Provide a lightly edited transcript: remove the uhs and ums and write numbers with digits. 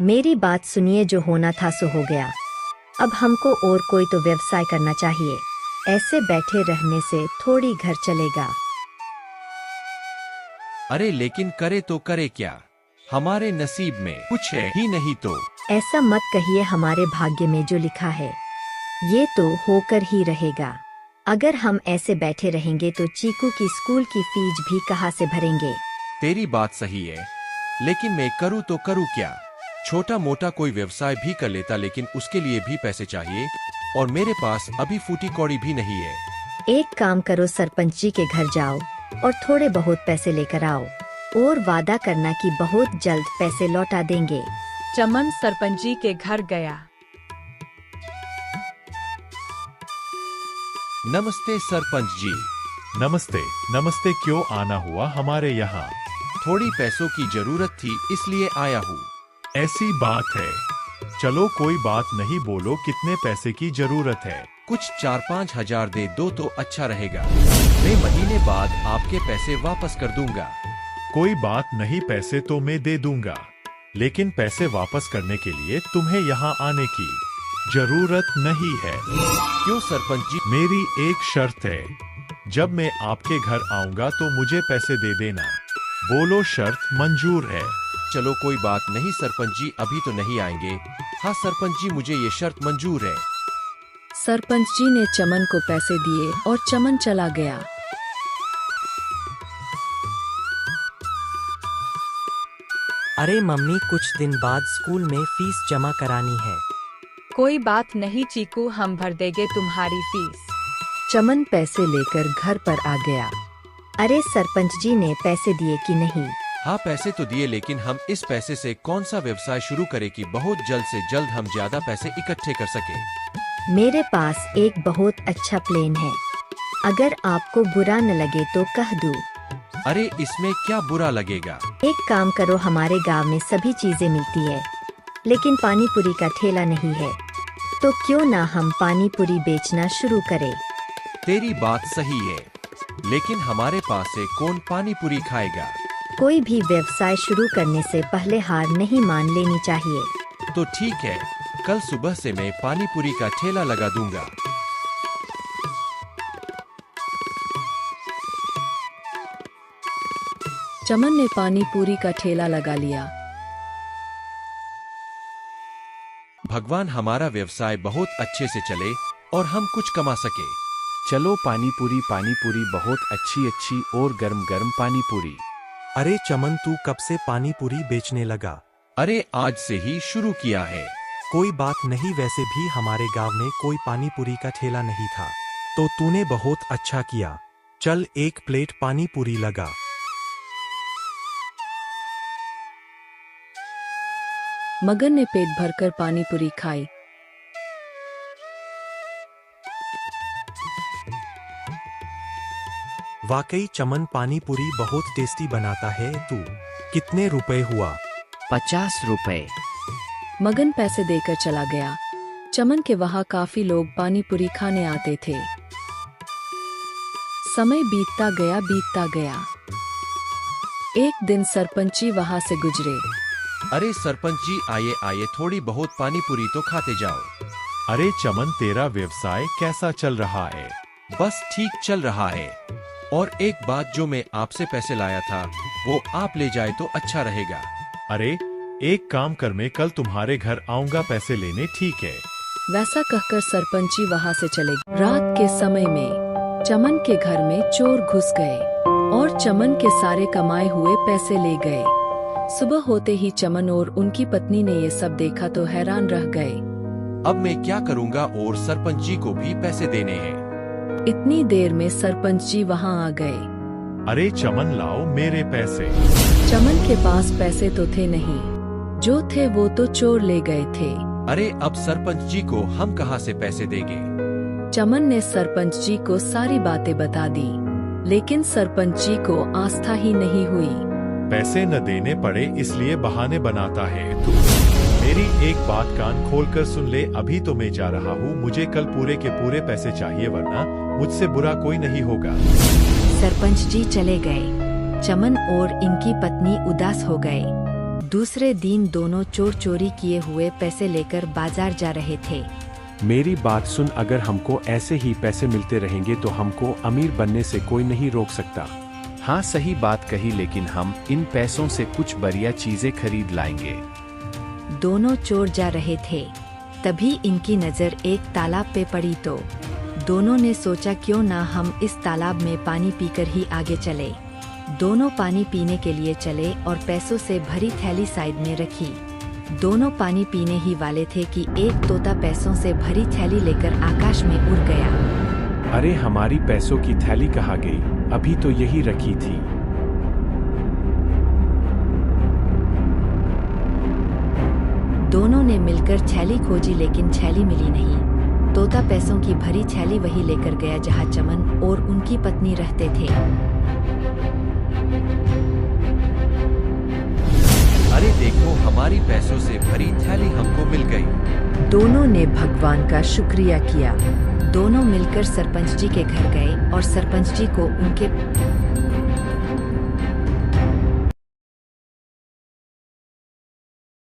मेरी बात सुनिए, जो होना था सो हो गया। अब हमको और कोई तो व्यवसाय करना चाहिए। ऐसे बैठे रहने से थोड़ी घर चलेगा। अरे लेकिन करे तो करे क्या, हमारे नसीब में कुछ है ही नहीं तो। ऐसा मत कहिए, हमारे भाग्य में जो लिखा है ये तो होकर ही रहेगा। अगर हम ऐसे बैठे रहेंगे तो चीकू की स्कूल की फीस भी कहाँ से भरेंगे। तेरी बात सही है, लेकिन मैं करूँ तो करूँ क्या। छोटा मोटा कोई व्यवसाय भी कर लेता, लेकिन उसके लिए भी पैसे चाहिए और मेरे पास अभी फूटी कौड़ी भी नहीं है। एक काम करो, सरपंच जी के घर जाओ और थोड़े बहुत पैसे लेकर आओ और वादा करना कि बहुत जल्द पैसे लौटा देंगे। चमन सरपंच जी के घर गया। नमस्ते सरपंच जी। नमस्ते। नमस्ते, क्यों आना हुआ हमारे यहाँ? थोड़ी पैसों की जरूरत थी, इसलिए आया हूँ। ऐसी बात है, चलो कोई बात नहीं, बोलो कितने पैसे की जरूरत है? कुछ 4-5 हजार दे दो तो अच्छा रहेगा। मैं महीने बाद आपके पैसे वापस कर दूंगा। कोई बात नहीं, पैसे तो मैं दे दूंगा, लेकिन पैसे वापस करने के लिए तुम्हें यहाँ आने की जरूरत नहीं है। क्यों सरपंच जी? मेरी एक शर्त है, जब मैं आपके घर आऊंगा तो मुझे पैसे दे देना। बोलो शर्त मंजूर है? चलो कोई बात नहीं सरपंच जी, अभी तो नहीं आएंगे। हाँ सरपंच जी, मुझे ये शर्त मंजूर है। सरपंच जी ने चमन को पैसे दिए और चमन चला गया। अरे मम्मी, कुछ दिन बाद स्कूल में फीस जमा करानी है। कोई बात नहीं चीकू, हम भर देंगे तुम्हारी फीस। चमन पैसे लेकर घर पर आ गया। अरे सरपंच जी ने पैसे दिए कि नहीं? हाँ पैसे तो दिए, लेकिन हम इस पैसे से कौन सा व्यवसाय शुरू करें कि बहुत जल्द से जल्द हम ज्यादा पैसे इकट्ठे कर सके। मेरे पास एक बहुत अच्छा प्लान है, अगर आपको बुरा न लगे तो कह दूं। अरे इसमें क्या बुरा लगेगा। एक काम करो, हमारे गांव में सभी चीजें मिलती है, लेकिन पानी पूरी का ठेला नहीं है, तो क्यों ना हम पानी पूरी बेचना शुरू करें। तेरी बात सही है, लेकिन हमारे पास से कौन पानी पूरी खाएगा। कोई भी व्यवसाय शुरू करने से पहले हार नहीं मान लेनी चाहिए। तो ठीक है, कल सुबह से मैं पानी पूरी का ठेला लगा दूंगा। चमन ने पानी पूरी का ठेला लगा लिया। भगवान हमारा व्यवसाय बहुत अच्छे से चले और हम कुछ कमा सके। चलो पानी पूरी बहुत अच्छी अच्छी और गरम गरम पानी पूरी। अरे चमन, तू कब से पानी पूरी बेचने लगा? अरे आज से ही शुरू किया है। कोई बात नहीं, वैसे भी हमारे गांव में कोई पानी पूरी का ठेला नहीं था, तो तूने बहुत अच्छा किया। चल एक प्लेट पानी पूरी लगा। मगन ने पेट भरकर पानी पूरी खाई। वाकई चमन पानी पूरी बहुत टेस्टी बनाता है। तू कितने रुपए हुआ? 50 रुपए। मगन पैसे देकर चला गया। चमन के वहाँ काफी लोग पानी पूरी खाने आते थे। समय बीतता गया। एक दिन सरपंच जी वहाँ से गुजरे। अरे सरपंच जी, आइए आइए, थोड़ी बहुत पानी पूरी तो खाते जाओ। अरे चमन, तेरा व्यवसाय कैसा चल रहा है? बस ठीक चल रहा है, और एक बात, जो मैं आपसे पैसे लाया था वो आप ले जाए तो अच्छा रहेगा। अरे एक काम कर, मैं कल तुम्हारे घर आऊंगा पैसे लेने, ठीक है? वैसा कहकर सरपंच जी वहाँ से चले गए। रात के समय में चमन के घर में चोर घुस गए और चमन के सारे कमाए हुए पैसे ले गए। सुबह होते ही चमन और उनकी पत्नी ने ये सब देखा तो हैरान रह गए। अब मैं क्या करूँगा, और सरपंच जी को भी पैसे देने हैं। इतनी देर में सरपंच जी वहाँ आ गए। अरे चमन, लाओ मेरे पैसे। चमन के पास पैसे तो थे नहीं, जो थे वो तो चोर ले गए थे। अरे अब सरपंच जी को हम कहाँ से पैसे देंगे। चमन ने सरपंच जी को सारी बातें बता दी, लेकिन सरपंच जी को आस्था ही नहीं हुई। पैसे न देने पड़े इसलिए बहाने बनाता है तू। मेरी एक बात कान खोलकर सुन ले, अभी तो मैं जा रहा हूँ, मुझे कल पूरे के पूरे पैसे चाहिए, वरना मुझसे बुरा कोई नहीं होगा। सरपंच जी चले गए। चमन और इनकी पत्नी उदास हो गए। दूसरे दिन दोनों चोर चोरी किए हुए पैसे लेकर बाजार जा रहे थे। मेरी बात सुन, अगर हमको ऐसे ही पैसे मिलते रहेंगे तो हमको अमीर बनने से कोई नहीं रोक सकता। हाँ सही बात कही, लेकिन हम इन पैसों से कुछ बढ़िया चीजें खरीद लाएंगे। दोनों चोर जा रहे थे, तभी इनकी नजर एक तालाब पे पड़ी तो दोनों ने सोचा क्यों ना हम इस तालाब में पानी पीकर ही आगे चले। दोनों पानी पीने के लिए चले और पैसों से भरी थैली साइड में रखी। दोनों पानी पीने ही वाले थे कि एक तोता पैसों से भरी थैली लेकर आकाश में उड़ गया। अरे हमारी पैसों की थैली कहाँ गई? अभी तो यही रखी थी। दोनों ने मिलकर थैली खोजी लेकिन थैली मिली नहीं। तोता पैसों की भरी थैली वही लेकर गया जहाँ चमन और उनकी पत्नी रहते थे। अरे देखो, हमारी पैसों से भरी थैली हमको मिल गई। दोनों ने भगवान का शुक्रिया किया। दोनों मिलकर सरपंच जी के घर गए और सरपंच जी को उनके